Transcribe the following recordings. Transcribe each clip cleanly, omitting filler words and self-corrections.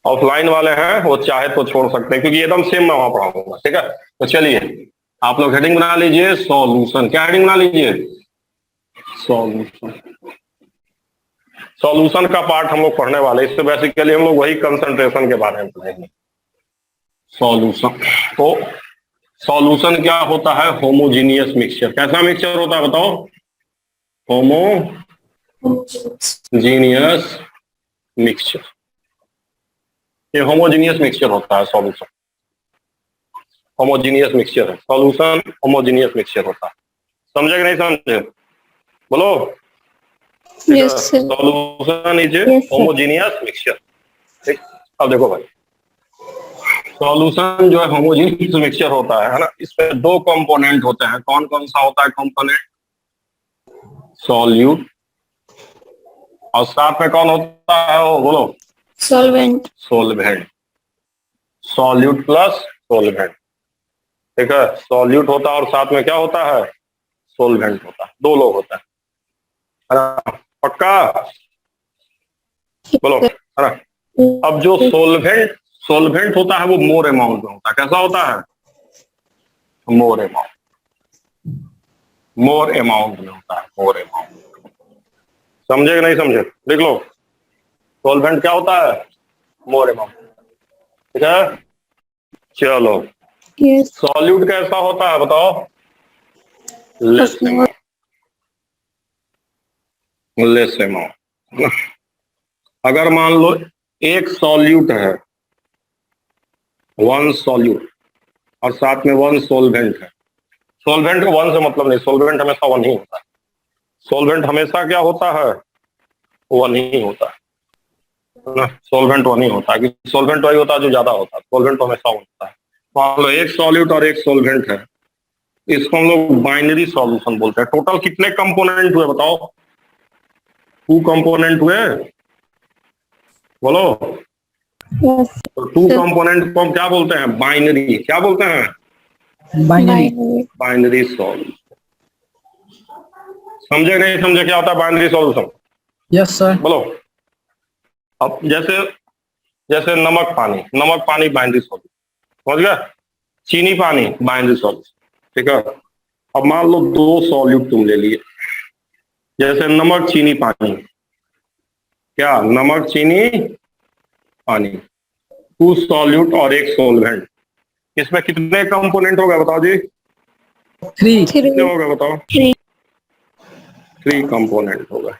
Offline वाले हैं वो चाहे तो छोड़ सकते हैं, क्योंकि एकदम सेम मैं वहां पढ़ाऊंगा। ठीक है, तो चलिए आप लोग हेडिंग बना लीजिए सॉल्यूशन। क्या हेडिंग बना लीजिए? सॉल्यूशन। सॉल्यूशन का पार्ट हम लोग पढ़ने वाले, इससे बेसिकली हम लोग वही कंसंट्रेशन के बारे में पढ़ेंगे। सॉल्यूशन, तो सॉल्यूशन क्या होता है? Homogeneous mixture. कैसा मिक्सचर होता है बताओ? Homogeneous mixture. ये होमोजीनियस मिक्सचर होता है सॉल्यूशन। होमोजीनियस मिक्सचर है सॉल्यूशन, होमोजीनियस मिक्सचर होता है। समझे कि नहीं समझे? बोलो। Solution is homogeneous mixture. ठीक, अब देखो भाई, सॉल्यूशन जो है होमोजीनियस मिक्सचर होता है ना, इसमें दो कंपोनेंट होते हैं। कौन कौन सा होता है कंपोनेंट? सॉल्यूट, और साथ में कौन होता है वो बोलो? Solvent. Solvent, solute plus solvent. ठीक है, सॉल्यूट होता है और साथ में क्या होता है? सॉल्वेंट होता है। दो लोग होता है ना? पक्का? बोलो, है ना? अब जो सॉल्वेंट होता है वो मोर अमाउंट में होता है। कैसा होता है? मोर अमाउंट में होता है, मोर अमाउंट। समझे कि नहीं समझे? देख लो, सॉल्वेंट क्या होता है? More amount. ठीक है, चलो। सॉल्यूट कैसा होता है बताओ? Less amount. Less amount. अगर मान लो एक सॉल्यूट है, वन सॉल्यूट, और साथ में वन सॉल्वेंट है। सॉल्वेंट को वन से मतलब नहीं, सॉल्वेंट हमेशा वन ही होता है। सॉल्वेंट हमेशा क्या होता है? वन ही होता है ना? सॉल्वेंट वन ही होता है, क्योंकि सॉल्वेंट वही होता है जो ज्यादा होता है। सॉल्वेंट हमेशा वन होता है। मान लो एक सॉल्यूट और एक सॉल्वेंट है, इसको हम लोग बाइनरी सॉल्यूशन बोलते हैं। टोटल कितने कंपोनेंट हुए बताओ? 2 कंपोनेंट हुए, बोलो। तो 2 कंपोनेंट को हम क्या बोलते हैं? बाइनरी। क्या बोलते हैं? Binary solution. समझे नहीं समझे क्या होता है बाइनरी सॉल्यूशन? Yes sir. बोलो। अब जैसे जैसे नमक पानी बाइनरी सॉल्यूशन, समझ गया? चीनी पानी बाइनरी सॉल्यूशन। ठीक है, अब मान लो 2 सॉल्यूट तुम ले लिए, जैसे नमक चीनी पानी। क्या? नमक चीनी पानी, 2 सॉल्यूट और एक सॉल्वेंट। इसमें कितने कंपोनेंट हो गए बताओ जी? 3। कितने हो गए बताओ? 3 कंपोनेंट हो गए।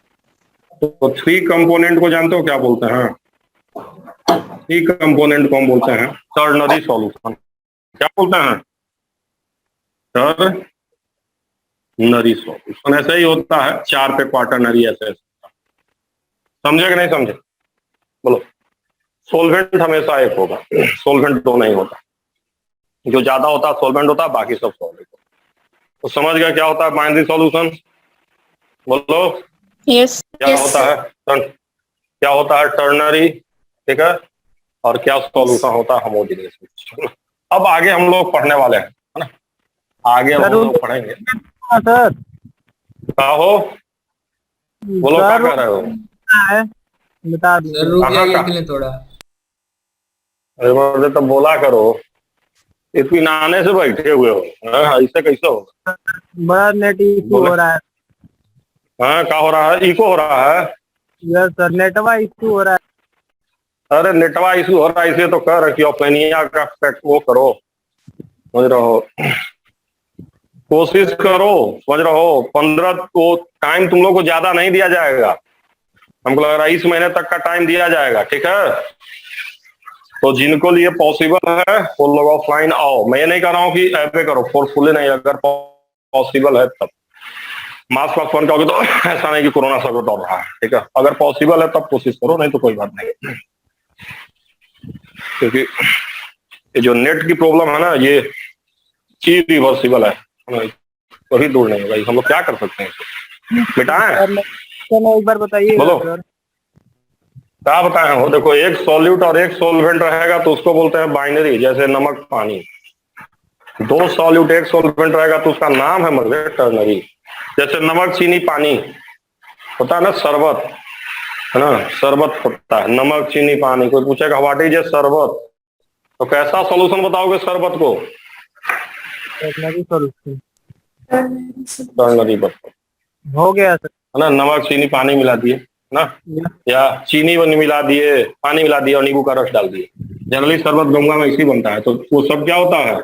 तो 3 कंपोनेंट को जानते हो क्या बोलते हैं? 3 कंपोनेंट को हम बोलते हैं टर्नरी सॉल्यूशन। क्या बोलते हैं? Ternary solution. ऐसा ही होता है, 4 पे क्वाटरनरी ऐसे। समझे कि नहीं समझे? बोलो। सोलवेंट हमेशा एक होगा, सोलवेंट 2 नहीं होता। जो ज्यादा होता है सोलवेंट होता है, बाकी सब सॉल्वेंट। तो समझ गया क्या होता है बाइनरी सॉल्यूशन? बोलो। यस। क्या होता है? क्या होता है? टर्नरी। ठीक है, और क्या सॉल्यूशन होता है? होमोजेनियस। अब आगे हम लोग पढ़ने वाले हैं, है ना? आगे अब हम लोग पढ़ेंगे। सर क्या हो? बोलो, क्या कर रहे हो? बता दो सर, रुक जाइए के लिए थोड़ा। अरे तो बोला करो, इत्मीनाने से बैठे हुए हो। ऐसे कैसे हो? बड़ा नेट इशू हो रहा है। हाँ, क्या हो रहा है? इको हो रहा है? यस सर, नेटवा इशू हो रहा है। अरे नेटवा इशू हो रहा है, इसे तो कह रहे कि ओपेनिया का वो करो, समझ रहो, कोशिश करो, समझ रहो। 15 को टाइम तुम लोग को ज्यादा नहीं दिया जाएगा, हमको लग रहा है इस महीने तक का टाइम दिया जाएगा। ठीक है, तो जिनको लिए पॉसिबल है वो लोग ऑफलाइन आओ। मैं ये नहीं कह रहा हूँ कि ऐसे करो, फोर्सफुली नहीं, अगर पॉसिबल है तब मास्क वास्क पहन के आओगे तो ऐसा नहीं कि कोरोना सब दौड़ रहा है। ठीक है, अगर पॉसिबल है तब कोशिश करो, नहीं तो कोई बात नहीं। क्योंकि ये जो नेट की प्रॉब्लम है ना, ये इरिवर्सिबल है, कभी दूर नहीं होगा। हम लोग क्या कर सकते हैं? मिटाएं? एक बार बताइए। बोलो, क्या बताएं हो? देखो, एक सॉल्यूट और एक सॉल्वेंट रहेगा तो उसको बोलते हैं बाइनरी, जैसे नमक पानी। 2 सॉल्यूट एक सॉल्वेंट रहेगा तो उसका नाम है मगर टर्नरी। जैसे नमक चीनी पानी होता है ना, शरबत, है ना, शरबत होता है, नमक चीनी पानी। कोई पूछेगा व्हाट इज ए शरबत, तो कैसा सॉल्यूशन बताओगे शरबत को? नदी सॉल्यूशन नदी पर, हो गया सर। है ना, नमक चीनी पानी मिला दिए, है ना, या या चीनी मिला दिए, पानी मिला दिया और नींबू का रस डाल दिए। जनरली शरबत गंगा में इसी बनता है, तो वो सब क्या होता है?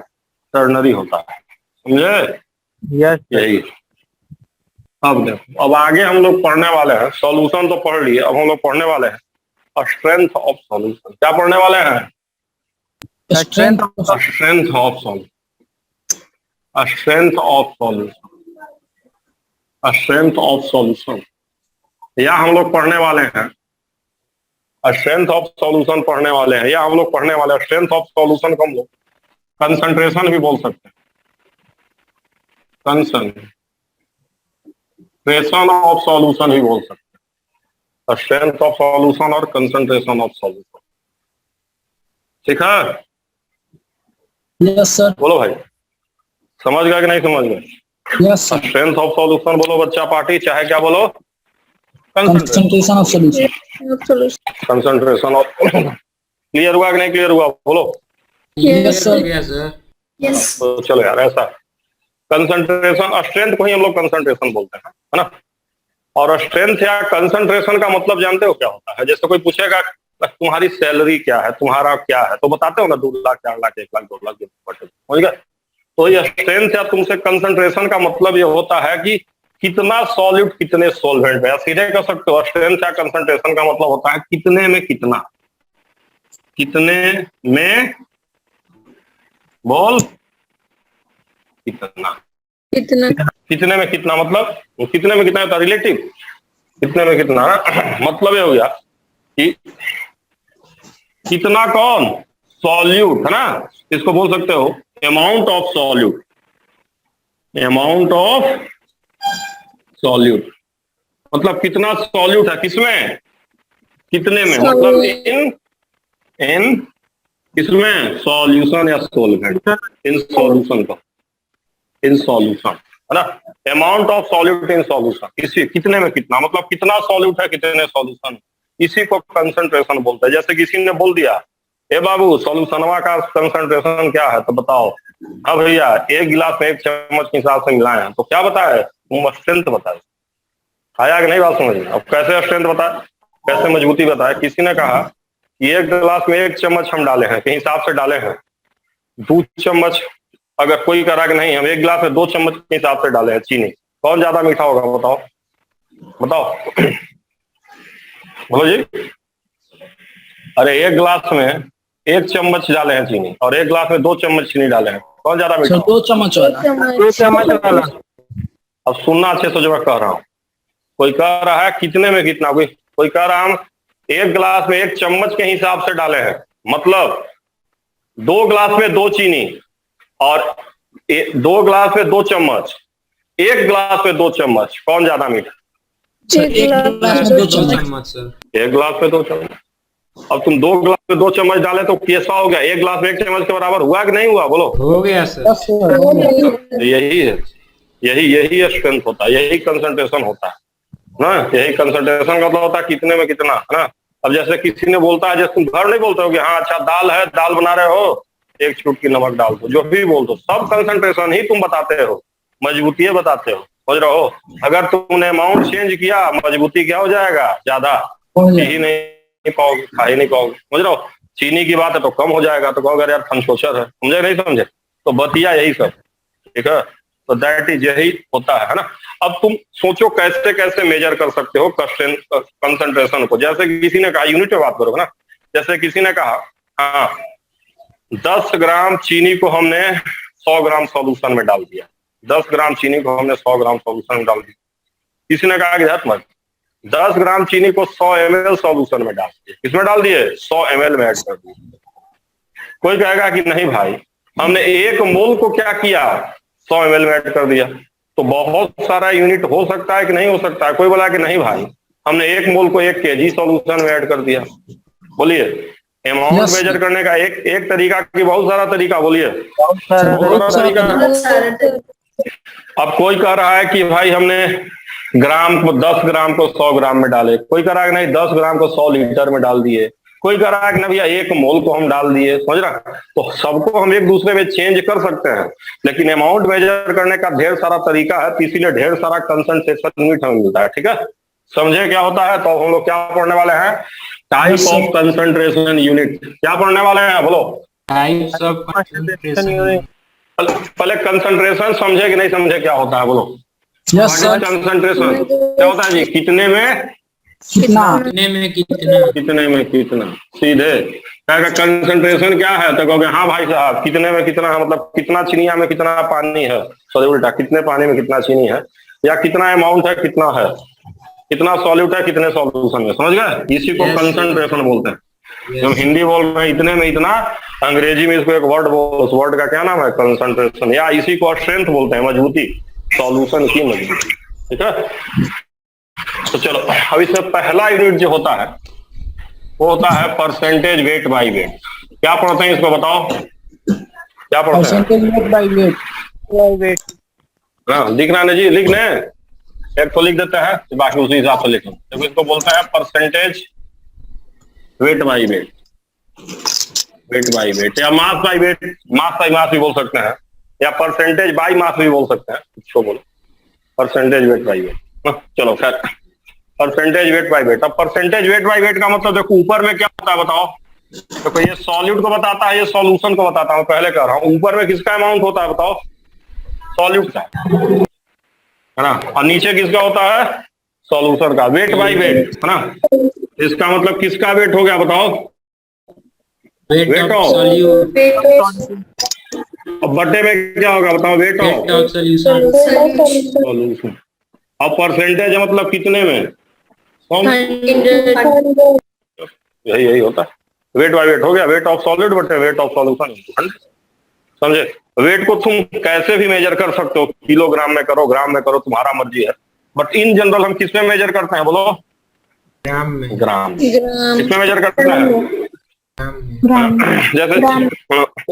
टर्नरी होता है, समझे? Yes sir. यही। अब देखो, अब आगे हम लोग पढ़ने वाले हैं, सॉल्यूशन तो पढ़ लिए, अब हम लोग पढ़ने वाले हैं स्ट्रेंथ ऑफ सॉल्यूशन। क्या पढ़ने वाले हैं? Strength strength of solution, strength of solution, strength of solution, या हम लोग पढ़ने वाले हैं स्ट्रेंथ ऑफ सॉल्यूशन पढ़ने वाले हैं, या हम लोग पढ़ने वाले हैं स्ट्रेंथ ऑफ सॉल्यूशन को हम लोग कंसंट्रेशन भी बोल सकते हैं, कंसंट्रेशन ऑफ सॉल्यूशन भी बोल सकते हैं, स्ट्रेंथ ऑफ सॉल्यूशन और कंसंट्रेशन ऑफ सॉल्यूशन। ठीक है? Yes sir. बोलो भाई, समझ गया कि नहीं समझ गए? Yes sir. Strength of solution बोलो बच्चा पार्टी, चाहे क्या बोलो? Concentration of solution. Concentration of clear हुआ कि नहीं क्लियर हुआ? बोलो। Yes sir. यस। तो चलो यार, ऐसा कंसंट्रेशन, स्ट्रेंथ को ही हम लोग कंसंट्रेशन बोलते हैं, है ना। और स्ट्रेंथ या कंसंट्रेशन का मतलब जानते हो क्या होता है? जैसे कोई पूछेगा तुम्हारी सैलरी क्या है, तुम्हारा क्या है, तो बताते हो ना 2 लाख 4 लाख 1 लाख 2 लाख, समझ गए? तो ये स्ट्रेंथ या तुमसे कंसंट्रेशन का मतलब ये होता है कि कितना सॉल्यूट कितने सॉल्वेंट है। सीधे कह सकते हो स्ट्रेंथ या कंसंट्रेशन का मतलब होता है कितने में कितना, कितने में, बोल कितना, कितना कितने में कितना, मतलब कितने में कितना होता है रिलेटिव, कितने में कितना मतलब ये हो गया कि कितना कौन सॉल्यूट, है ना, इसको बोल सकते हो amount of solute, amount of solute, मतलब कितना सॉल्यूट है किसमें, कितने में, मतलब इन किसमें, सॉल्यूशन या सोलवेंट, इन सॉल्यूशन को, इन सॉल्यूशन, है ना, amount of solute in solution, इसी कितने में कितना, मतलब कितना सॉल्यूट है कितने सॉल्यूशन, इसी को कंसंट्रेशन बोलते हैं। जैसे किसी ने बोल दिया ए बाबू सॉल्यूशनवा का कंसंट्रेशन क्या है, तो बताओ। हाँ भैया 1 गिलास में 1 चम्मच के हिसाब से मिलाए हैं, तो क्या बताए, तुम स्ट्रेंथ बताए। आया कि नहीं बात समझ में? अब कैसे स्ट्रेंथ बताए, कैसे मजबूती बताए? किसी ने कहा कि 1 गिलास में 1 चम्मच हम डाले हैं, के हिसाब से डाले हैं, 2 चम्मच, अगर कोई करा कि नहीं हम 1 गिलास में 2 चम्मच के हिसाब से डाले हैं चीनी, कौन ज्यादा मीठा होगा बताओ, बताओ बोलो जी। अरे 1 गिलास में 1 चम्मच डाले हैं चीनी और 1 गिलास में 2 चम्मच चीनी डाले हैं, कौन ज्यादा मीठा? 2 चम्मच वाला। 2 चम्मच वाला। अब सुनना अच्छे से जो मैं कह रहा हूँ। कोई कह रहा है कितने में कितना, कोई कह रहा हम 1 गिलास में 1 चम्मच के हिसाब से डाले हैं, मतलब 2 गिलास में 2 चीनी और 2 गिलास में 2 चम्मच, 1 गिलास में 2 चम्मच, कौन ज्यादा मीठा? 1 गिलास में 2 चम्मच। 1 गिलास में 2 चम्मच। अब तुम 2 गिलास में 2 चम्मच डाले तो कैसा हो गया, 1 गिलास में 1 चम्मच के बराबर हुआ कि नहीं हुआ? बोलो। हो गया सर। यही है, यही स्ट्रेंथ होता है, यही कंसंट्रेशन होता है ना, यही कंसंट्रेशन का मतलब होता है कितने में कितना, है ना। अब जैसे किसी ने बोलता है, जैसे तुम घर नहीं बोलते हो कि हाँ अच्छा दाल है, दाल बना रहे हो, 1 चुटकी नमक डाल दो, जो भी बोल दो, सब कंसंट्रेशन ही तुम बताते हो, मजबूती बताते हो, समझ रहे हो। अगर तुमने अमाउंट चेंज किया, मजबूती क्या हो जाएगा, ज्यादा ही नहीं पाओगे, खा ही नहीं पाओगे, समझ रहे हो। चीनी की बात है तो कम हो जाएगा, तो कहोगे यार खनसोचर है, समझे नहीं समझे? तो बतिया यही सब, ठीक है। तो दैट इज यही होता है ना। अब तुम सोचो कैसे कैसे मेजर कर सकते हो कंसंट्रेशन को। जैसे किसी ने कहा, यूनिट में बात करोगे ना, जैसे किसी ने कहा हाँ 10 ग्राम चीनी को हमने 100 ग्राम सॉल्यूशन में डाल दिया, 10 ग्राम चीनी को हमने 100 ग्राम सॉल्यूशन में डाल दिया। किसी ने कहा कि मत 10 ग्राम चीनी को 100 ml सॉल्यूशन में डाल दिए, किसमें डाल दिए, 100 ml में ऐड कर दिए। कोई कहेगा कि नहीं भाई हमने 1 मोल को क्या किया, 100 ml में ऐड कर दिया। तो बहुत सारा यूनिट हो सकता है कि नहीं हो सकता है? कोई बोला कि नहीं भाई हमने 1 मोल को 1 kg सॉल्यूशन में ऐड कर दिया। बोलिए, अमाउंट मेजर करने का एक तरीका कि बहुत सारा तरीका? बोलिए, बहुत सारा तरीका। अब कोई कह रहा है कि भाई हमने ग्राम को 10 ग्राम को 100 ग्राम में डाले, कोई कह रहा है कि नहीं 10 ग्राम को 100 लीटर में डाल दिए, कोई कह रहा है कि ना भैया 1 मोल को हम डाल दिए, समझ रहा। तो सबको हम एक दूसरे में चेंज कर सकते हैं, लेकिन अमाउंट मेजर करने का ढेर सारा तरीका है, तो इसीलिए ढेर सारा कंसंट्रेशन यूनिट हमें मिलता है। ठीक है, समझे क्या होता है। तो हम लोग क्या पढ़ने वाले हैं, टाइप ऑफ कंसंट्रेशन यूनिट। क्या पढ़ने वाले हैं बोलो, टाइप्स ऑफ कंसंट्रेशन यूनिट। पहले कंसंट्रेशन समझे कि नहीं समझे क्या होता है बोलो। Yes sir. कंसंट्रेशन क्या होता है जी, कितने में कितना, कितने में कितना, कितने में कितना, सीधे कहेगा कंसंट्रेशन क्या है, तो कहोगे हाँ भाई साहब कितने में कितना है, मतलब कितना चिनिया में कितना पानी है, सॉरी उल्टा, कितने पानी में कितना चीनी है, या कितना अमाउंट है, कितना है, कितना सॉल्यूट है, कितने सॉल्यूशन में, समझ गए। इसी को कंसंट्रेशन बोलते हैं। हम हिंदी बोल रहे हैं इतने में इतना, अंग्रेजी में इसको एक वर्ड बोल, उस वर्ड का क्या नाम है, कंसंट्रेशन, या इसी को स्ट्रेंथ बोलते हैं, मजबूती, सॉल्यूशन की मजबूती। ठीक है, तो चलो अब इससे पहला यूनिट जो होता है वो होता है परसेंटेज वेट बाय वेट। क्या पढ़ते हैं इसको बताओ, क्या पढ़ते हैं। Percentage weight by wait. हाँ दिख रहा है ना जी, लिख लें, एक तो लिख देते हैं, बाकी उसी हिसाब से लिखें। तो इसको बोलते हैं percentage weight by weight, weight by weight, या mass by weight, mass by mass भी बोल सकते हैं, या परसेंटेज बाय मास भी बोल सकते हैं, इसको बोलो परसेंटेज वेट बाय वेट। चलो खैर, परसेंटेज वेट बाय वेट। अब परसेंटेज वेट बाय वेट का मतलब देखो ऊपर में क्या होता है बताओ। देखो ये सॉल्यूट को बताता है, ये सॉल्यूशन को बताता हूँ, पहले कह रहा हूँ ऊपर में किसका अमाउंट होता है बताओ, सॉल्यूट का, है ना, और नीचे किसका होता है, सॉल्यूशन का। वेट बाय वेट, है ना, इसका मतलब किसका वेट हो गया बताओ, वेट ऑफ सॉल्यूट। अब बटे में क्या होगा बताओ, वेट ऑफ सॉल्यूशन। अब परसेंटेज मतलब कितने में, यही होता है, वेट बाय वेट हो गया, वेट ऑफ सॉलिड बटे वेट ऑफ सॉल्यूशन। समझे, वेट को तुम कैसे भी मेजर कर सकते हो, किलोग्राम में करो, ग्राम में करो, तुम्हारा मर्जी है, बट इन जनरल हम किसमें मेजर करते हैं बोलो, ग्राम में। ग्राम किसमें मेजर करते हैं, जैसे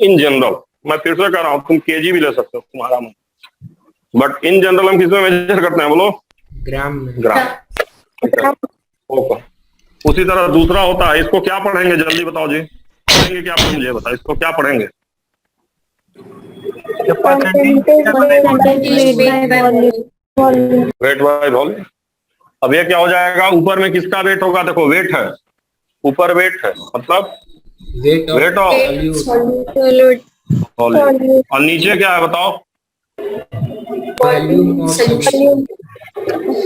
इन जनरल, मैं फिर से कह रहा हूँ तुम केजी भी ले सकते हो, तुम्हारा मन, बट इन जनरल हम किसमें मेजर करते हैं बोलो, ग्राम में। ग्राम। ओके, उसी तरह दूसरा होता है, इसको क्या पढ़ेंगे जल्दी बताओ जी, पढ़ेंगे क्या, मुझे बताओ इसको क्या पढ़ेंगे। Weight by volume. अब ये क्या हो जाएगा, ऊपर में किसका वेट होगा, देखो वेट है, ऊपर वेट है मतलब वेट ऑफ वॉल्यूम, और नीचे क्या है बताओ, वॉल्यूम ऑफ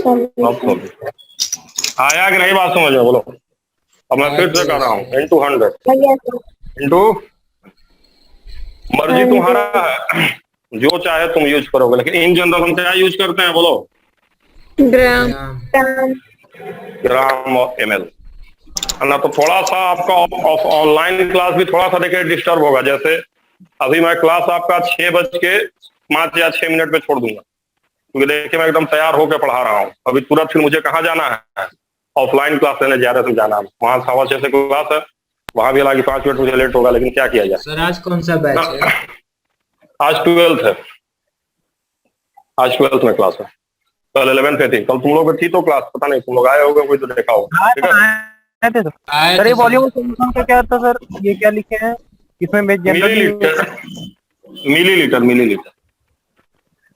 सॉल्यूट। आया कि नहीं बात समझ में बोलो। अब मैं फिर से कर रहा हूँ, इंटू 100 इंटू, मर्जी तुम्हारा है, जो चाहे तुम यूज करोगे, लेकिन इन जनरल हम क्या यूज करते हैं बोलो, ग्राम। ग्राम और ml, है ना। तो थोड़ा सा आपका ऑनलाइन क्लास भी थोड़ा सा देखिए डिस्टर्ब होगा, जैसे अभी मैं क्लास आपका 6:05 या 6 मिनट पे छोड़ दूंगा, क्योंकि देखिए मैं एकदम तैयार होकर पढ़ा रहा हूँ। अभी तुरंत फिर मुझे कहाँ जाना है, ऑफलाइन क्लास लेने जा रहे थे, जाना है वहां 6:15 से क्लास है, वहां भी हालांकि 5 मिनट मुझे लेट होगा, लेकिन क्या किया जाए। सर आज कौन सा बैच है, आज 12th है, आज 12th में क्लास है, कल 11th पे थी, कल तुम लोग थी तो क्लास, पता नहीं तुम लोग आए होगे, कोई तो देखा होगा। ठीक है सर ये वॉल्यूम सॉल्यूशन का क्या था सर, ये क्या लिखे हैं इसमें, मैं जनरली मिलीलीटर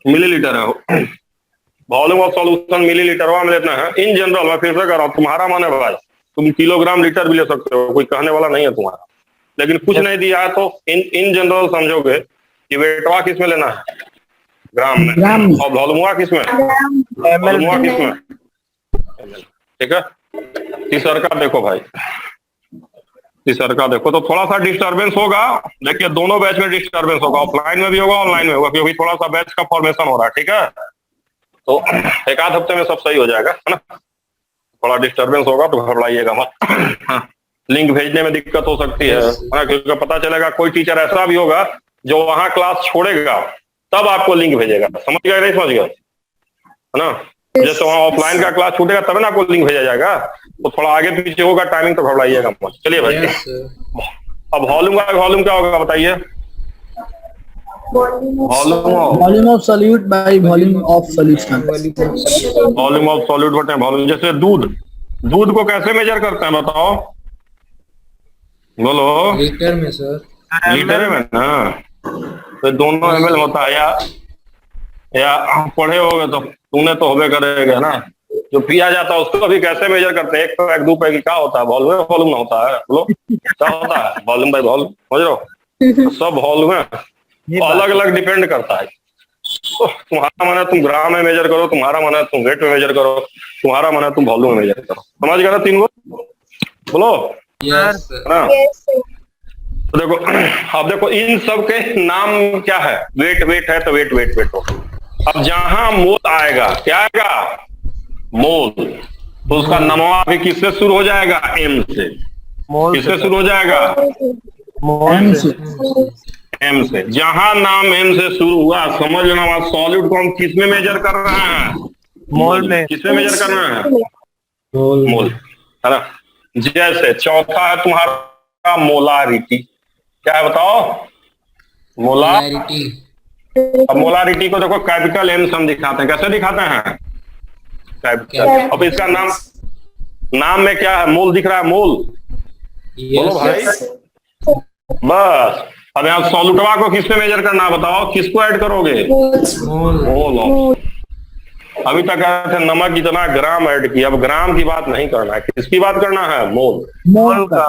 मिलीलीटर है, वॉल्यूम ऑफ सॉल्यूशन मिलीलीटर में लेना है। इन जनरल मैं फिर से कर रहा हूँ, तुम्हारा मन है भाई, तुम किलोग्राम लीटर भी ले सकते हो, कोई कहने वाला नहीं है तुम्हारा, लेकिन कुछ नहीं दिया है तो इन जनरल समझोगे कि वेटवा किसमें लेना है, ग्राम में, और वॉल्यूमवा किसमें, वॉल्यूमवा किसमें, ठीक है। तीसर का देखो भाई, तीसर का देखो, तो थोड़ा सा डिस्टर्बेंस होगा, देखिए दोनों बैच में डिस्टर्बेंस होगा, ऑफलाइन में भी होगा, ऑनलाइन में होगा, क्योंकि थोड़ा सा बैच का फॉर्मेशन हो रहा है। ठीक है, तो एक आध हफ्ते में सब सही हो जाएगा, है ना। थोड़ा डिस्टर्बेंस होगा तो घबराइएगा मत। लिंक भेजने में दिक्कत हो सकती है ना, क्योंकि पता चलेगा कोई टीचर ऐसा भी होगा जो वहां क्लास छोड़ेगा तब आपको लिंक भेजेगा, समझ गए नहीं समझ गए, है ना। जैसे वहाँ ऑफलाइन का क्लास छूटेगा तब ना आपको लिंक भेजा जाएगा, तो थोड़ा आगे पीछे होगा टाइमिंग, तो घबराइएगा मत। चलिए भाई, अब वॉल्यूम क्या होगा बताइए, volume of volume of solute by volume of solution. Volume of solute बटे वॉल्यूम। जैसे दूध, दूध को कैसे मेजर करते हैं बताओ, बोलो। लीटर में सर। लीटर में ना, तो दोनों ml होता है। या पढ़े होगे तो तूने तो होबे करेगा ना, जो पिया जाता है उसको भी कैसे मेजर करते हैं, 1 पैक 2 पैक क्या होता है, वॉल्यूम वॉल्यूम होता है, बोलो क्या होता है, वॉल्यूम बाय वॉल्यूम, समझ रहे हो, सब वॉल्यूम है, अलग अलग डिपेंड करता है। तो तुम्हारा मन है तुम ग्राम में मेजर करो, तुम्हारा मन है तुम वेट में मेजर करो, तुम्हारा मन है तुम वॉल्यूम में मेजर करो। समझ गए ना तीन को, बोलो यस है ना। तो देखो, अब देखो इन सब के नाम क्या है, वेट वेट है तो वेट वेट वेट हो। अब जहां मोल आएगा, क्या आएगा, मोल, तो उसका नमवा भी किससे शुरू हो जाएगा, एम से। मोल किससे शुरू हो जाएगा, मोल से। एम से। जहां नाम एम से शुरू हुआ, समझ लेना सॉलिड को हम किस में मेजर कर रहे हैं, मोल में। किसमें मेजर कर रहे हैं, मोल, है ना। जैसे चौथा है तुम्हारा मोलारिटी, क्या है बताओ, मोलारिटी। अब मोलारिटी को देखो कैपिटल एम से हम दिखाते हैं, कैसे दिखाते हैं, कैपिटल। अब इसका नाम, नाम में क्या है, मोल दिख रहा है, मोल, बोलो भाई, बस। अब यहाँ सॉल्यूटवा को किस पे मेजर करना है बताओ, किसको ऐड करोगे, मोल ऑफ। अभी तक कहते थे नमक इतना ग्राम ऐड किया, अब ग्राम की बात नहीं करना है, किसकी बात करना है, मोल, मोल का।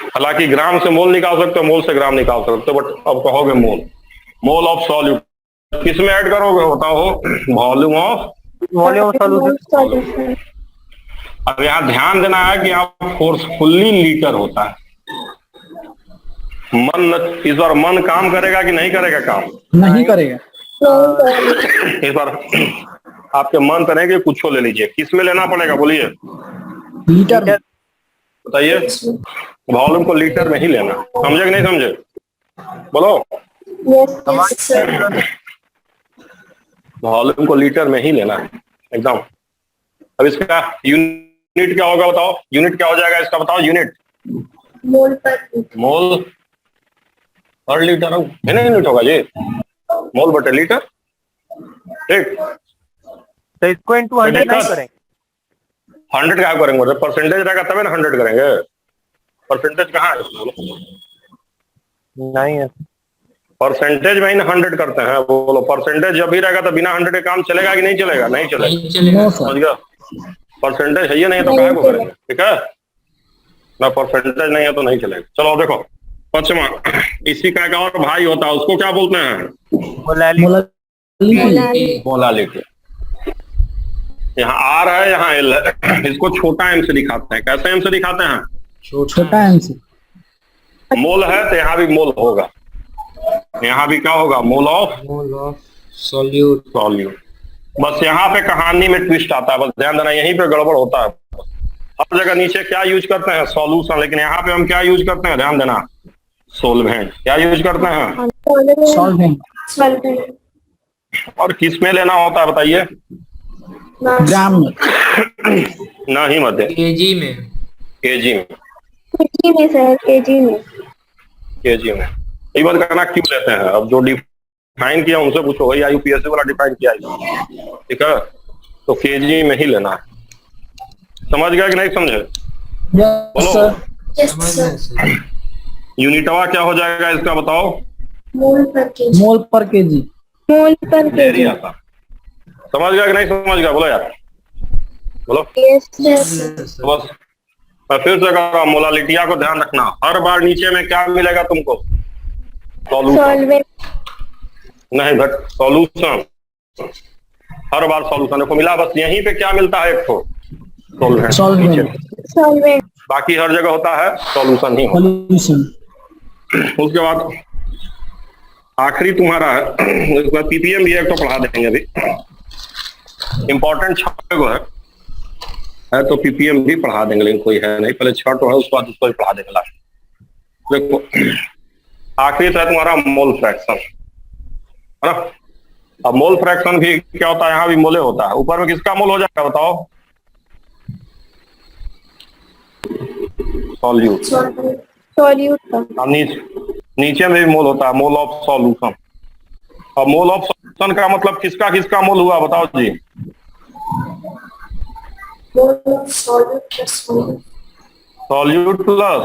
हालांकि ग्राम से मोल निकाल सकते हो, मोल से ग्राम निकाल सकते हो, बट अब कहोगे मोल, मोल ऑफ सॉल्यूट किस में ऐड करोगे बताओ, वॉल्यूम ऑफ सॉल्यूशन। अब यहाँ ध्यान देना है कि आप फोर्सफुल्ली लीटर होता है, मन इस बार मन काम करेगा कि नहीं करेगा, काम नहीं करेगा। इस बार आपके मन करेंगे, कुछ ले लीजिए, किस में लेना पड़ेगा बोलिए, लीटर में। बताइए, वॉल्यूम को लीटर में ही लेना, समझे कि नहीं समझे, बोलो। वॉल्यूम को लीटर में ही लेना है एकदम। अब इसका यूनिट क्या होगा बताओ, यूनिट क्या हो जाएगा इसका बताओ, यूनिट मोल पर लीटर है ना, यूनिट होगा ये, मोल बटे लीटर, ठीक। तो इसको इंटू 100 नहीं करेंगे, 100 क्या करेंगे, परसेंटेज रहेगा तभी ना 100 करेंगे, परसेंटेज कहाँ है, नहीं है परसेंटेज में ही 100 करते हैं, बोलो परसेंटेज जब भी रहेगा तो बिना 100 के काम चलेगा कि नहीं चलेगा, नहीं चलेगा, नहीं चलेगा। समझ गया, परसेंटेज है ये नहीं तो काहे को करेंगे, ठीक है ना, परसेंटेज नहीं है तो नहीं चलेगा। चलो देखो पचमा, इसी का एक और भाई होता है, उसको क्या बोलते हैं, मोलालिटी। यहाँ आर है, यहाँ एल है, इसको छोटा एम से दिखाते हैं, कैसे एम से दिखाते हैं, छोटा एम से। मोल है तो यहाँ भी मोल होगा, यहाँ भी क्या होगा, मोल ऑफ सॉल्यूट। सॉल्यूट। बस यहाँ पे कहानी में ट्विस्ट आता है, बस ध्यान देना, यहीं पे गड़बड़ होता है। हर जगह नीचे क्या यूज करते हैं, सॉल्यूशन, लेकिन यहाँ पे हम क्या यूज करते हैं, ध्यान देना, सोलवेंट। क्या यूज करते हैं, सॉल्वेंट। और किस में लेना होता है बताइए, ग्राम में। नहीं मत केजी में। केजी में, केजी में। केजी में। ये बात करना क्यों लेते हैं, अब जो डिफाइन किया उनसे पूछो, वही यूपीएससी वाला डिफाइन किया है, ठीक है, तो केजी में ही लेना है। समझ गया कि नहीं समझे, यस सर। यूनिटवा क्या हो जाएगा इसका बताओ, मोल पर केजी। देरी आता, समझ गया कि नहीं समझ गया, बोलो यार, बोलो। तो बस मैं फिर से कह रहा हूँ, मोलालिटिया को ध्यान रखना, हर बार नीचे में क्या मिलेगा तुमको, सॉल्यूशन नहीं but solution, her bar solution देखो मिला, बस यहीं पे क्या मिलता है, एक तो सॉल्वेंट, बाकी हर जगह होता है सॉल्यूशन ही होता। उसके बाद आखिरी तुम्हारा है, उसके बाद पीपीएम भी एक तो पढ़ा देंगे, अभी इंपॉर्टेंट 6 गो है तो पीपीएम भी पढ़ा देंगे, लेकिन कोई है नहीं, पहले 6 तो है, उसके बाद उसको भी पढ़ा देंगे लास्ट। देखो आखिरी तो है तुम्हारा मोल फ्रैक्शन, है ना। अब मोल फ्रैक्शन भी क्या होता है, यहाँ भी मोले होता है, ऊपर में किसका मोल हो जाएगा बताओ, सॉल्यूट। सॉल्यूट का। नीचे में भी मोल होता है, मोल ऑफ सॉल्यूशन, और मोल ऑफ सॉल्यूशन का मतलब किसका किसका मोल हुआ बताओ जी। सॉल्यूट प्लस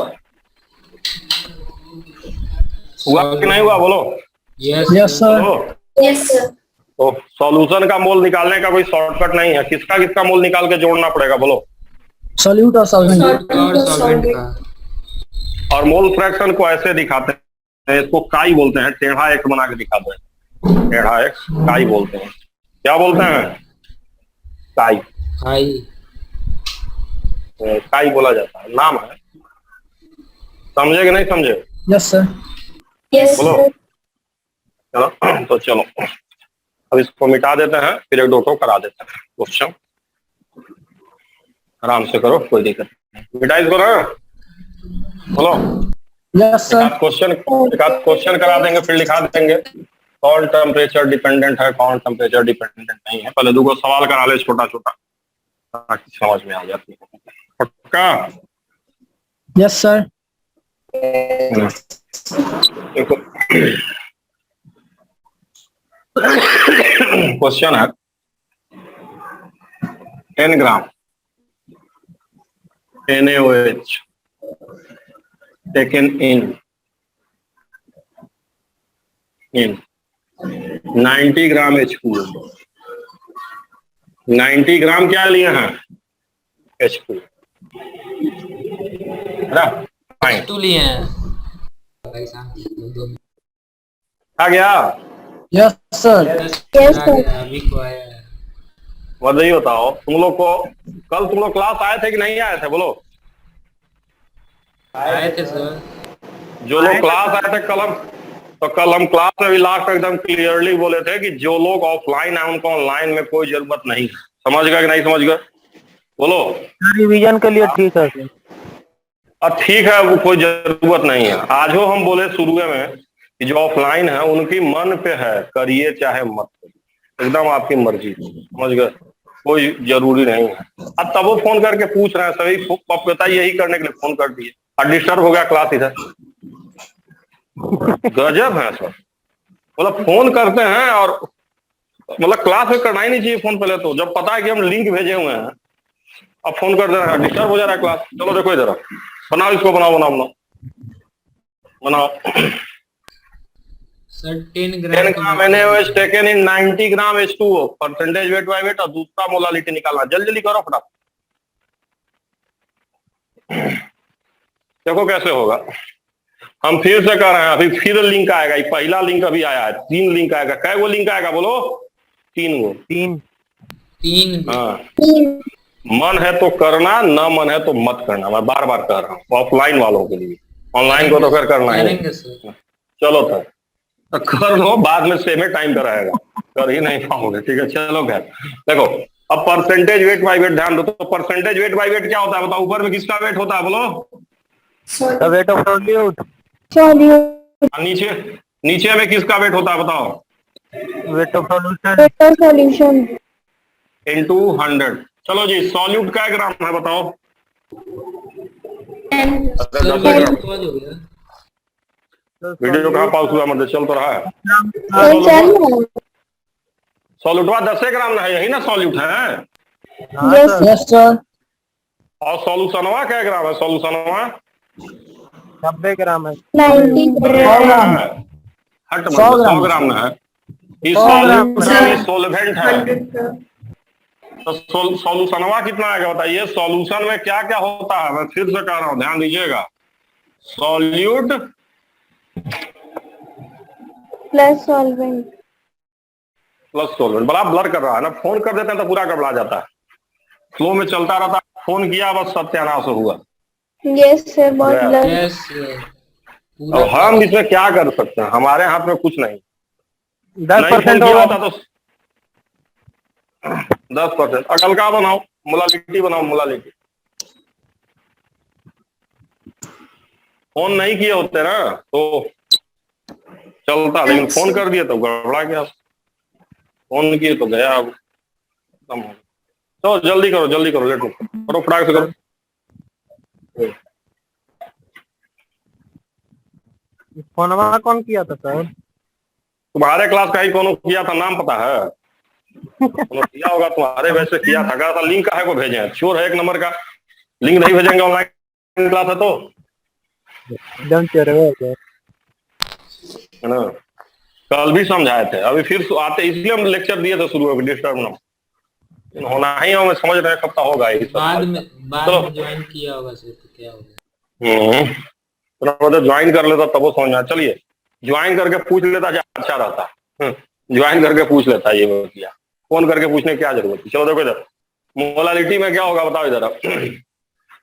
हुआ कि नहीं हुआ बोलो। Yes yes sir. बोलो। Yes sir. तो सॉल्यूशन का मोल निकालने का कोई शॉर्टकट नहीं है, किसका किसका मोल निकाल के जोड़ना पड़ेगा बोलो। सॉल्यूट और सॉल्वेंट। और सॉल्वेंट का। और मोल फ्रैक्शन को ऐसे दिखाते हैं, इसको काई बोलते हैं, टेढ़ा एक्स बना के दिखाते हैं, टेढ़ा एक्स काई बोलते हैं। क्या बोलते हैं? काई। हाई। काई बोला जाता है, नाम है। समझे कि नहीं समझे? Yes sir. यस बोलो। सर। चलो तो चलो अब इसको मिटा देते हैं, फिर एक दो ठो करा देते हैं क्वेश्चन। आराम से करो, कोई दिक्कत नहीं। मिटा इसको ना, बोलो। यस एक आध सर। क्वेश्चन करा देंगे, फिर लिखा देंगे कौन टेम्परेचर डिपेंडेंट है, कौन टेम्परेचर डिपेंडेंट नहीं है। पहले दो सवाल करा ले छोटा छोटा, ताकि समझ में आ जाती है। पक्का? Yes sir. देखो क्वेश्चन है 10 ग्राम NaOH taken in 90 gram H2O। 90 ग्राम क्या लिए हैं? H2O। फाइन, टू लिए हैं भाई साहब। आ गया। Yes sir. Yes, sir. अभी को आया है। वही बताओ, तुम लोग को कल तुम लोग क्लास आए थे कि नहीं आए थे बोलो। आए थे सर। जो लोग क्लास आए थे कल हम क्लास में भी लास्ट एकदम क्लियरली बोले थे कि जो लोग ऑफलाइन है उनको ऑनलाइन में कोई जरूरत नहीं। समझ गए कि नहीं समझ गए बोलो। रिवीजन के लिए ठीक है सर। अब ठीक है, वो कोई जरूरत नहीं है। आज हो हम बोले शुरू में कि जो ऑफलाइन है उनकी मन पे है, करिए चाहे मत करिए, एकदम आपकी मर्जी। समझ गए, कोई जरूरी नहीं है। अब तब वो फोन करके पूछ रहे हैं, सभी पता यही करने के लिए फोन कर दिए और डिस्टर्ब हो गया क्लास इधर। गजब है सर, मतलब फोन करते हैं और मतलब क्लास में करना ही नहीं चाहिए फोन। पहले तो जब पता है कि हम लिंक भेजे हुए हैं, अब फोन कर दे रहे हैं, डिस्टर्ब हो जा रहा है क्लास। चलो देखो इधर बनाओ, इसको बनाओ बनाओ बनाओ बनाओ। Sir 10 10 gram gram NaOH taken in 90 gram H2O, percentage weight by wait और दूसरा मोलालिटी निकालना। जल्दी जल्दी करो फटाफट। देखो कैसे होगा। हम फिर से कर रहे हैं, अभी फिर लिंक आएगा। ये पहला लिंक अभी आया है, 3 लिंक आएगा। कै गो लिंक आएगा बोलो? 3 गो। 3 हाँ, मन है तो करना, ना मन है तो मत करना। मैं बार बार कह रहा हूँ ऑफलाइन वालों के लिए। ऑनलाइन को तो फिर करना है। करेंगे सर। चलो तो कर लो, बाद में सेम टाइम का रहेगा, कर ही नहीं पाओगे। ठीक है चलो खैर देखो। अब परसेंटेज वेट बाय वेट ध्यान दो। तो परसेंटेज वेट बाय वेट क्या होता है बताओ? ऊपर में किसका वेट होता है बोलो? The weight of solute. Solute. नीचे नीचे में किसका वेट होता है बताओ? Weight of solution Better solution. Into 100। चलो जी, सॉल्यूट का ग्राम है बताओ? And अरे सर 10 मेरा ग्राम। पॉज हो गया। वीडियो कहाँ पास हुआ? मतलब चल तो रहा है। सॉल्यूटवा 10 ग्राम ना है, यही ना सॉल्यूट है। Yes. Yes sir. और सॉल्यूशनवा क्या ग्राम है? सॉल्यूशनवा 90 ग्राम है। 90 ग्राम। हट 100 मतलब 100 ग्राम। ग्राम ना है। ये 100 ग्राम। सोलवेंट है। तो सॉल्यूशनवा कितना आएगा बताइए? सॉल्यूशन में क्या क्या होता है? मैं फिर से कह रहा हूँ, ध्यान दीजिएगा। Solute Plus solvent. Plus solvent. बड़ा ब्लर कर रहा है ना, फोन कर देते हैं तो पूरा गड़बड़ा जाता है। फ्लो में चलता रहता है, फोन किया बस सत्यानाश हुआ। Yes sir. बहुत Yeah. blur. यस अब हम इसमें क्या कर सकते हैं? हमारे हाथ में कुछ नहीं। 10% नहीं होगा। होता तो 10%। अकल का बनाओ, मोलालिटी बनाओ, मोलालिटी। फोन नहीं किए होते ना तो चलता, लेकिन फोन कर दिए तो गड़बड़ा गया। फोन किए तो गया। अब तो जल्दी करो जल्दी करो, लेट मत करो, फटाक से करो। फोनवा कौन किया था सर? तुम्हारे क्लास का ही कौन किया था, नाम पता है? कौन किया होगा तुम्हारे वैसे किया था, कहा था लिंक काहे को भेजे, चोर है एक नंबर का, लिंक नहीं भेजेंगे, ऑनलाइन क्लास है तो, एकदम चोर है है ना। कल भी समझाए थे, अभी फिर आते, इसलिए हम लेक्चर दिए थे शुरू में, डिस्टर्ब ना होना ही, हमें समझ रहे हैं कब तक होगा ये सब। बाद चलो। में ज्वाइन किया होगा सर तो क्या होगा। तो ज्वाइन कर लेता तब वो समझ में। चलिए ज्वाइन करके पूछ लेता जा अच्छा रहता। ज्वाइन करके पूछ लेता, ये वो किया, फोन करके पूछने की क्या जरूरत है। चलो देखो इधर, मोलालिटी में क्या होगा बताओ इधर।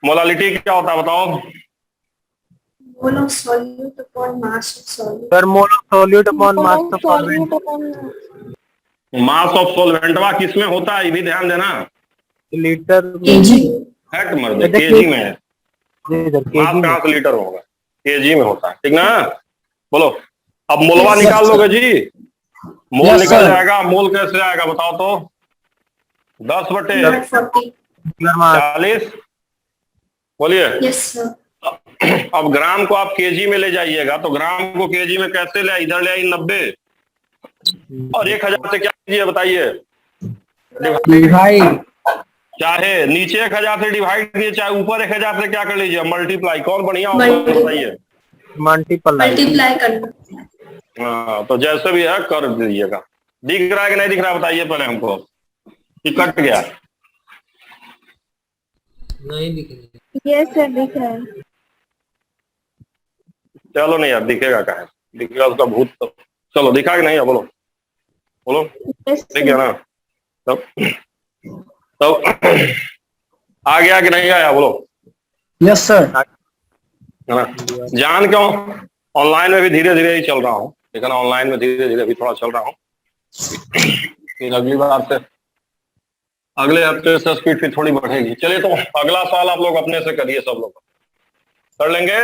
मोलालिटी क्या होता है बताओ। Mole of solute upon mass of solute. Sir. Mole of solute upon mass of solvent. Mass of सोलवेंटवा किसमें होता है ये भी ध्यान देना। Litre kg. फैक्ट मर दे, केजी में है। इधर मास केजी कहाँ से लीटर होगा, केजी में होता है, ठीक ना। बोलो अब मोलवा निकाल लोगे जी, मोल Yes, निकल sir. जाएगा। मोल कैसे आएगा बताओ तो, 10/40 140. 40, बोलिए। Yes, sir. अब ग्राम को आप केजी में ले जाइएगा, तो ग्राम को केजी में कैसे ले, इधर ले आई 90 और 1000 से क्या कीजिए बताइए, डिवाइड। चाहे नीचे 1000 से डिवाइड कीजिए, चाहे ऊपर 1000 से क्या कर लीजिए, मल्टीप्लाई। कौन बढ़िया होगा Multiply. बताइए। मल्टीपल Multiply करना. हाँ तो जैसे भी है कर दीजिएगा। दिख रहा है कि नहीं दिख रहा है बताइए पहले हमको, कि कट गया। नहीं दिख रही। यस सर दिख रहा है। चलो नहीं यार, दिखेगा कहा, दिखेगा उसका भूत तो। चलो दिखा कि नहीं है, बोलो बोलो, यस दिख गया ना। तब तब आ गया कि नहीं आया, बोलो, यस सर। है ना। जान क्यों, ऑनलाइन में भी धीरे धीरे ही चल रहा हूँ, लेकिन ऑनलाइन में धीरे धीरे भी थोड़ा चल रहा हूँ। फिर अगली बार से, अगले हफ्ते से स्पीड फिर थोड़ी बढ़ेगी। चलिए तो अगला सवाल आप लोग अपने से करिए, सब लोग कर लेंगे।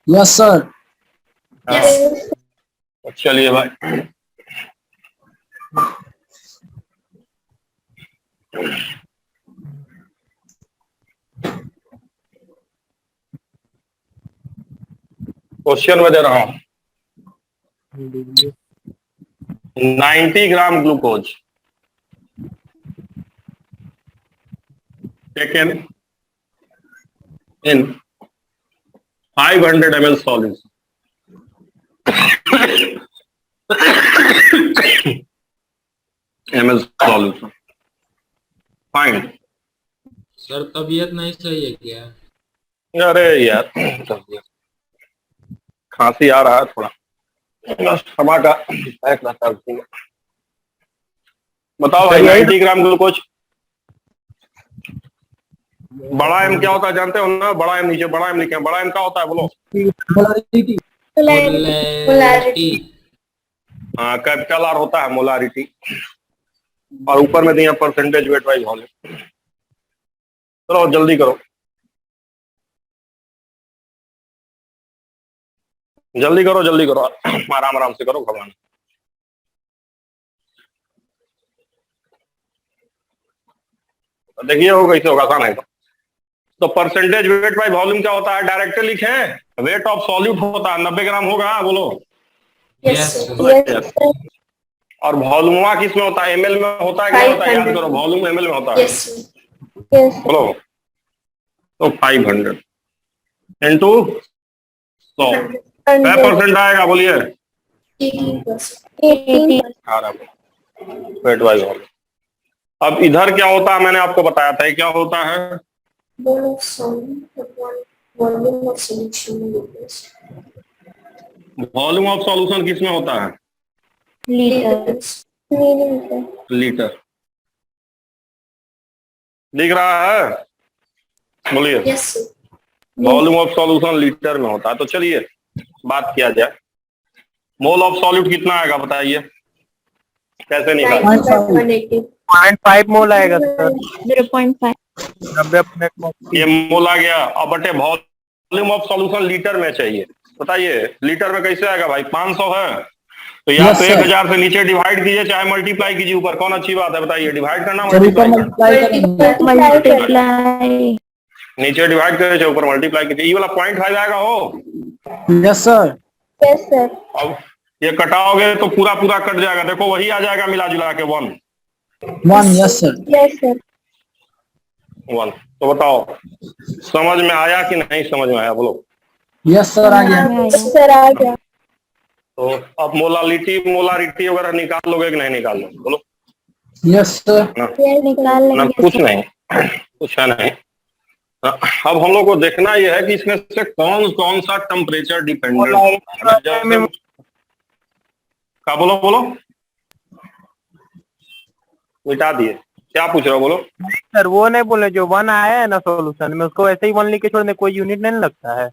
Yes sir. हाँ, यस चलिए भाई। क्वेश्चन में दे रहा हूं, 90 gram glucose taken in 500 ml solution. ml solution. Find. Sir तबीयत नहीं सही है क्या? अरे यार खांसी आ रहा है थोड़ा, क्षमा का पैक रहता है। बताओ भाई 90 ग्राम ग्लूकोज, बड़ा एम क्या होता है जानते हो ना, बड़ा एम नीचे, बड़ा एम लिखे, बड़ा एम क्या होता है बोलो। मोलारिटी। मोलैरिटी। हाँ कैपिटल आर होता है मोलारिटी, और ऊपर में दिया परसेंटेज वेट वाइज वॉल्यूम। चलो जल्दी करो, जल्दी करो, जल्दी करो, आराम आराम से करो, घबराना। देखिए हो कैसे होगा, आसान है। तो परसेंटेज वेट बाय वॉल्यूम क्या होता है, डायरेक्टली लिखें, वेट ऑफ सॉल्यूट होता है 90 ग्राम होगा, बोलो। Yes, Yes, sir. sir. Yes और वॉल्यूमा किस में होता है, एमएल में होता है, क्या होता है, याद करो, वॉल्यूम एमएल में होता है, Yes, sir. यस बोलो। तो 500 इंटू 100 क्या परसेंट आएगा बोलिए। 18%. 18 वेट बाय वॉल्यूम। अब इधर क्या होता है, मैंने आपको बताया था, ये क्या होता है, Mole of solute upon volume of solution glucose. Volume of solution किस में होता है, Liters. लीटर। दिख रहा है, बोलिए। Yes, sir. Volume of solution litre में होता है। तो चलिए बात किया जाए, मोल ऑफ सॉल्यूट कितना आएगा बताइए, कैसे निकाल। 180. 0.5 मोल आएगा सर। 0.5 ये मोल आ गया, अब बटे वॉल्यूम ऑफ सॉल्यूशन लीटर में चाहिए, बताइए लीटर में कैसे आएगा भाई, 500 है तो या Yes, तो sir. 1000 से नीचे डिवाइड कीजिए, चाहे मल्टीप्लाई कीजिए ऊपर, कौन अच्छी बात है बताइए, डिवाइड करना सर ऊपर मल्टीप्लाई करना, मल्टीप्लाई करेंगे। मल्टीप्लाई नीचे डिवाइड करे ऊपर मल्टीप्लाई कीजिए, ये वाला 0.5 आएगा हो। Yes sir. यस सर अब ये कटाओगे तो पूरा पूरा कट जाएगा, देखो वही आ जाएगा मिला जुला के 1 1 यस सर। Yes, sir. 1। तो बताओ समझ में आया कि नहीं समझ में आया, बोलो। यस सर आ गया। Yes, sir, आ गया। तो अब मोलारिटी वगैरह निकाल लोगे कि नहीं निकाल लोगे, बोलो। Yes sir. ना Yes, निकाल ना लेंगे। कुछ नहीं कुछ है नहीं। अब हम लोग को देखना यह है कि इसमें से कौन कौन सा टेम्परेचर डिपेंडेंट है। क्या बोलो मिटा दिए, क्या पूछ रहे हो बोलो। सर वो नहीं बोले, जो 1 आया है ना सॉल्यूशन में, उसको ऐसे ही 1 लिख के छोड़ने कोई यूनिट नहीं लगता है।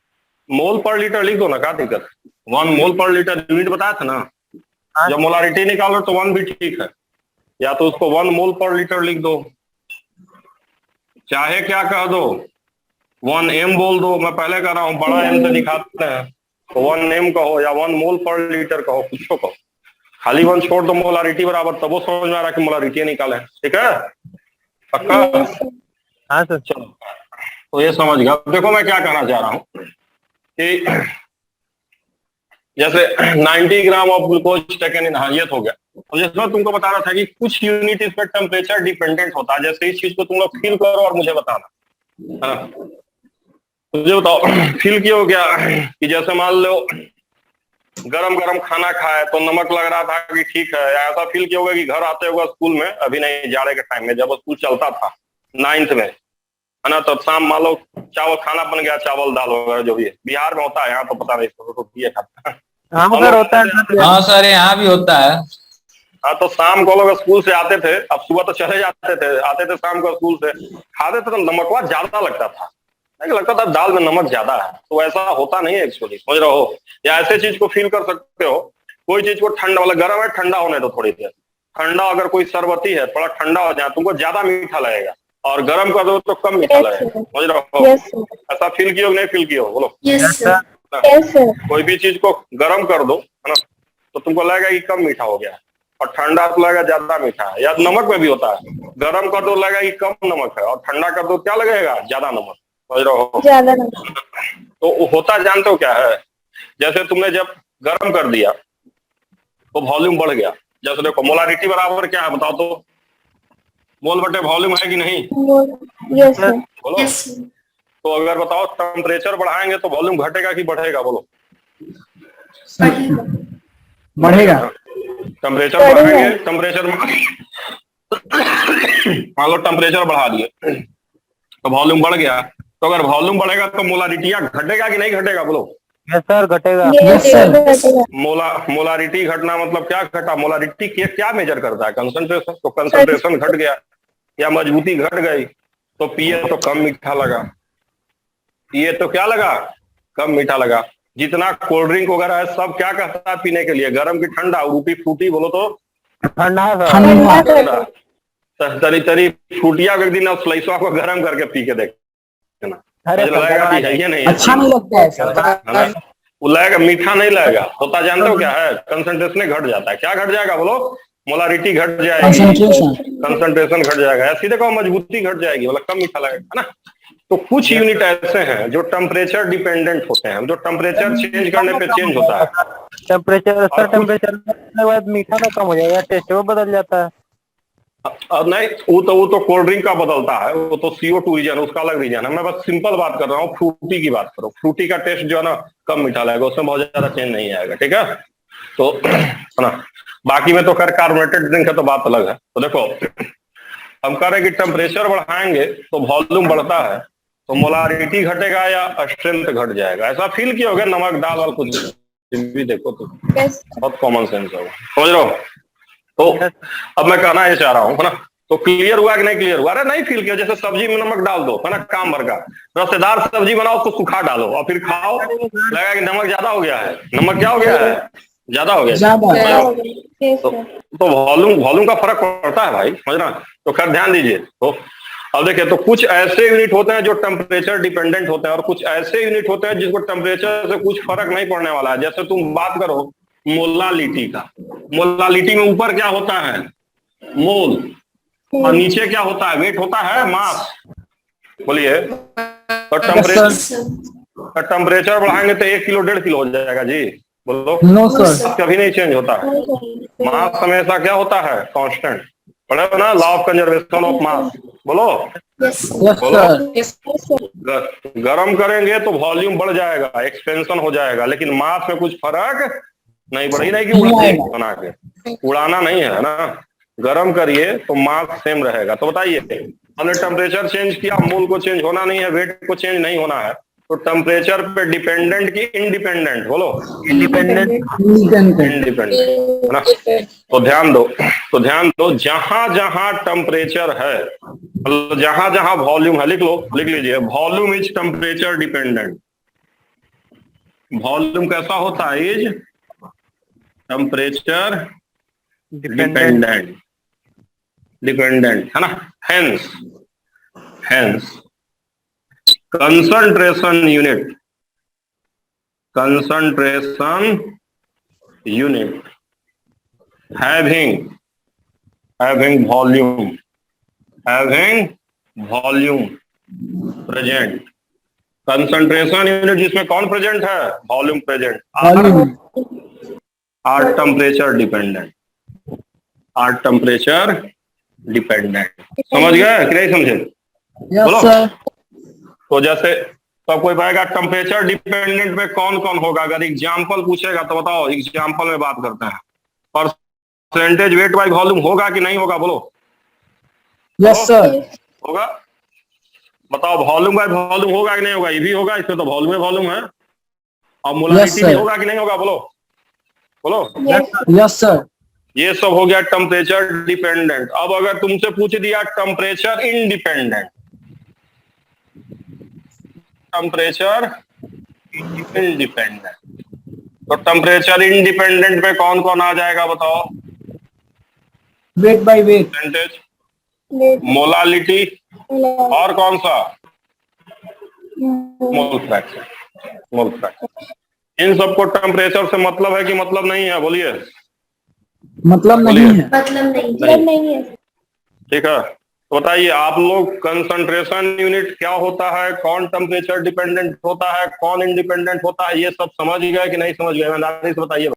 मोल पर लीटर लिख दो ना, क्या दिक्कत। 1 मोल पर लीटर यूनिट बताया था ना। हाँ। जब मोलारिटी निकालो तो 1 भी ठीक है, या तो उसको 1 मोल पर लीटर लिख दो, चाहे क्या कह दो 1 m बोल दो। मैं पहले कह रहा हूँ बड़ा m से दिखाते हैं तो 1 m कहो या 1 मोल पर लीटर कहो, कुछ कहो, खाली 1 छोड़ दो मोलारिटी बराबर, तब वो समझ में आ रहा है कि मोलारिटी निकाले। ठीक है पक्का। हाँ सर। चलो तो ये समझ गया। देखो मैं क्या कहना चाह रहा हूँ कि जैसे 90 gram of glucose taken in, हाँ ये तो हो गया। और जैसे मैं तुमको बता रहा था कि कुछ यूनिट इस पर टेम्परेचर डिपेंडेंट होता है, जैसे इस चीज को तुम लोग फील करो और मुझे बताना, है ना। मुझे बताओ फील किया हो क्या कि जैसे मान लो गरम गरम खाना खाए तो नमक लग रहा था कि ठीक है, या ऐसा फील किया होगा कि घर आते होगा स्कूल में, अभी नहीं जाड़े के टाइम में जब स्कूल चलता था 9th में, है ना, तो शाम मान लो चावल खाना बन गया, चावल दाल वगैरह जो भी है, बिहार में होता है, यहाँ तो पता नहीं तो ये खाता है। हाँ सर होता है। हाँ सर यहाँ भी होता है। हाँ तो शाम को लोग स्कूल से आते थे, अब सुबह तो चले जाते थे, आते थे शाम को स्कूल से, खाते थे तो नमकवा ज्यादा लगता था, लगता था दाल में नमक ज्यादा है। तो ऐसा होता नहीं है एक्चुअली, समझ रहे हो। या ऐसे चीज को फील कर सकते हो, कोई चीज को ठंडा वाला गर्म है ठंडा होने दो थोड़ी देर, ठंडा अगर कोई शरबती है थोड़ा ठंडा हो जाए तुमको ज्यादा मीठा लगेगा, और गर्म कर दो तो कम मीठा लगेगा, समझ रहे हो। Yes, sir. ऐसा फील किया नहीं फील किया बोलो। Yes, sir. Yes, sir. कोई भी चीज को गर्म कर दो, है ना, तो तुमको लगेगा कि कम मीठा हो गया है, और ठंडा तो लगेगा ज्यादा मीठा है। या नमक में भी होता है, गर्म कर दो लगेगा कि कम नमक है, और ठंडा कर दो क्या लगेगा ज्यादा नमक, समझ रहे हो। ज्यादा नहीं। तो होता जानते हो क्या है, जैसे तुमने जब गर्म कर दिया तो वॉल्यूम बढ़ गया। जैसे देखो मोलारिटी बराबर क्या है बताओ तो, मोल बटे वॉल्यूम है कि नहीं, Yes, sir. बोलो। Yes, sir. तो अगर बताओ टेम्परेचर बढ़ाएंगे तो वॉल्यूम घटेगा कि बढ़ेगा, बोलो। बढ़ेगा। टेम्परेचर बढ़ाएंगे, टेम्परेचर मान लो टेम्परेचर बढ़ा दिए तो वॉल्यूम बढ़ गया, तो अगर वॉल्यूम बढ़ेगा तो मोलारिटिया घटेगा कि नहीं घटेगा, बोलो। यस सर घटेगा। Yes, sir. घटेगा। मोलारिटी घटना मतलब क्या घटा, मोलारिटी क्या मेजर करता है, कंसंट्रेशन। तो कंसंट्रेशन घट गया या मजबूती घट गई तो पिए तो कम मीठा लगा, पिए तो क्या लगा कम मीठा लगा। जितना कोल्ड ड्रिंक वगैरह है सब क्या कहता है पीने के लिए, गर्म की ठंडा, रूटी फ्रूटी बोलो तो ठंडा सर। ठंडा कर ठंडा। तरी तरी फ्रूटिया एक दिन स्लाइसवा को गर्म करके पी के देखना, अरे मुझे लगेगा कि है ये नहीं अच्छा नहीं लगता है सर। है ना? वो लगेगा मीठा नहीं लगेगा, होता जानते हो क्या है, कंसंट्रेशन घट जाता है। क्या घट जाएगा बोलो, मोलारिटी घट जाएगी, कंसंट्रेशन। कंसंट्रेशन घट जाएगा, सीधे कहो मजबूती घट जाएगी, मतलब कम मीठा लगेगा, है ना। तो कुछ यूनिट ऐसे हैं जो टेम्परेचर डिपेंडेंट होते हैं, जो टेम्परेचर चेंज करने पे चेंज होता है। टेम्परेचर सर, टेम्परेचर के बाद मीठा तो कम हो जाएगा, टेस्ट वो बदल जाता है। अब नहीं, वो तो कोल्ड ड्रिंक का बदलता है, वो तो CO2 रीजन, उसका अलग रीजन है। मैं बस सिंपल बात कर रहा हूँ, फ्रूटी की बात करो। फ्रूटी का टेस्ट जो है ना कम मीठा लगेगा, उसमें बहुत ज्यादा चेंज नहीं आएगा, ठीक है। तो है ना, बाकी में तो खैर कार्बोनेटेड ड्रिंक है तो बात अलग है। तो देखो हम कह रहे हैं कि टेम्परेचर बढ़ाएंगे तो वॉल्यूम बढ़ता है, तो मोलारिटी घटेगा या स्ट्रेंथ घट जाएगा। ऐसा फील किया होगा, नमक दाल वाल कुछ भी देखो तो Yes. बहुत कॉमन सेंस है, समझ रहे हो। तो अब मैं कहना ये चाह रहा हूँ, है ना, तो क्लियर हुआ कि नहीं क्लियर हुआ। अरे नहीं फील किया, जैसे सब्जी में नमक डाल दो, है ना, काम भर का रसेदार सब्जी बनाओ, उसको सुखा डालो और फिर खाओ, लगा कि नमक ज्यादा हो गया है, नमक क्या हो गया है, ज्यादा हो गया। ज्यादा। Yes, sir. तो वॉल्यूम का फर्क पड़ता है भाई, समझना। तो खैर ध्यान दीजिए। तो अब देखिए, तो कुछ ऐसे यूनिट होते हैं जो टेम्परेचर डिपेंडेंट होते हैं, और कुछ ऐसे यूनिट होते हैं जिसको टेम्परेचर से कुछ फर्क नहीं पड़ने वाला है। जैसे तुम बात करो मोलालिटी का, मोलालिटी में ऊपर क्या होता है मोल, और नीचे क्या होता है वेट होता है मास, बोलिए। तो टेम्परेचर बढ़ाएंगे तो 1 किलो 1.5 किलो हो जाएगा जी, बोलो। No No, sir. sir. कभी नहीं चेंज होता है। No, sir. मास हमेशा क्या होता है? कांस्टेंट। पढ़े हो ना law of conservation of mass? बोलो। Yes, sir. यस बोलो। सर। Yes, sir. गरम करेंगे तो वॉल्यूम बढ़ जाएगा, एक्सपेंशन हो जाएगा, लेकिन मास में कुछ फर्क नहीं पड़ेगी। नहीं कि उड़ाना बना के, उड़ाना नहीं है ना। गरम करिए तो मास सेम रहेगा। तो बताइए, हमने टेम्परेचर चेंज किया, मोल को चेंज होना नहीं है, वेट को चेंज नहीं होना है, तो टेम्परेचर पे डिपेंडेंट की इंडिपेंडेंट? बोलो। इंडिपेंडेंट। इंडिपेंडेंट है ना। तो ध्यान दो, जहां जहां टेम्परेचर है, मतलब जहां जहां वॉल्यूम है, लिख लीजिए, volume is temperature dependent. Volume कैसा होता है? इज टेम्परेचर डिपेंडेंट है ना। Hence concentration unit having volume present. Concentration unit जिसमें कौन प्रेजेंट है? Volume present. Are temperature dependent. समझ गए कि नहीं समझे? Yes sir. तो जैसे तो कोई पाएगा टेम्परेचर डिपेंडेंट में कौन कौन होगा? अगर एग्जाम्पल पूछेगा तो बताओ, एग्जाम्पल में बात करते हैं। परसेंटेज वेट बाय वॉल्यूम होगा कि नहीं होगा? बोलो। Yes sir. होगा। बताओ, वॉल्यूम बाय वॉल्यूम होगा कि नहीं होगा? ये भी होगा, इसमें तो वॉल्यूम है। और मोलारिटी भी होगा कि नहीं होगा? बोलो। Yes sir. ये सब हो गया टेम्परेचर डिपेंडेंट। अब अगर तुमसे पूछ दिया टेम्परेचर इंडिपेंडेंट, तो टेम्परेचर इंडिपेंडेंट में कौन कौन आ जाएगा? बताओ। Wait by wait. Percentage, molality, और कौन सा? Mole fraction. इन सबको टेम्परेचर से मतलब है कि मतलब नहीं है? बोलिए। मतलब नहीं है। मतलब नहीं है। ठीक है। तो बताइए आप लोग, कंसंट्रेशन यूनिट क्या होता है, कौन टेम्परेचर डिपेंडेंट होता है, कौन इंडिपेंडेंट होता है, ये सब समझ गए कि नहीं समझ गए? बताइए।